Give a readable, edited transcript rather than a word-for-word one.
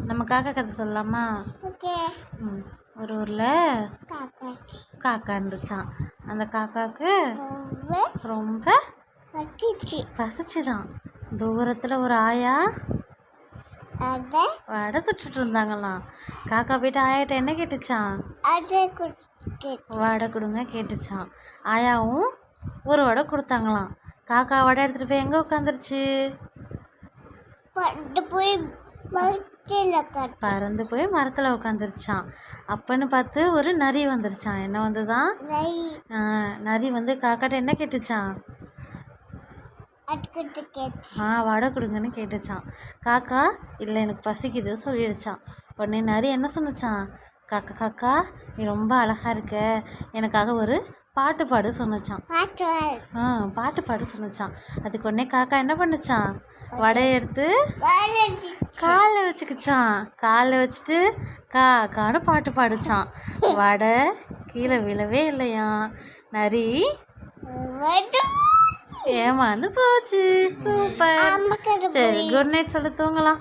நம்ம காக்கா கதை சொல்லலாமா? ஒரு ஊரில் காக்கா இருந்துச்சான். அந்த காக்காவுக்கு ரொம்ப பசிச்சுதான். தூரத்தில் ஒரு ஆயா வடை சுட்டுட்டு இருந்தாங்களாம். காக்கா போயிட்டு ஆயாட்ட என்ன கேட்டுச்சான்? வடை கொடுங்க கேட்டுச்சான். ஆயாவும் ஒரு வடை கொடுத்தாங்களாம். காக்கா வடை எடுத்துகிட்டு போய் எங்கே உட்காந்துருச்சு? பறந்து போய் மரத்தில் உட்காந்துருச்சான். அப்பன்னு பார்த்து ஒரு நரி வந்துருச்சான். என்ன வந்துதான்? நரி வந்து காக்காட்ட என்ன கேட்டுச்சான்? வடை கொடுங்கன்னு கேட்டுச்சான். காக்கா இல்லை எனக்கு பசிக்குது சொல்லிடுச்சான். உடனே நரி என்ன சொன்னிச்சான்? காக்கா காக்கா நீ ரொம்ப அழகா இருக்க, எனக்காக ஒரு பாட்டு பாடு சொன்னிச்சான். பாட்டு பாடு சொன்னிச்சான். அதுக்கு உடனே காக்கா என்ன பண்ணுச்சான்? வடையை எடுத்து காலில் வச்சுக்கிச்சான். காலில் வச்சுட்டு காக்கான்னு பாட்டு பாடிச்சான். வடை கீழே விழவே இல்லையா. நரி ஏமாந்து போச்சு. சூப்பர். சரி, குட் நைட் சொல்லி தூங்கலாம்.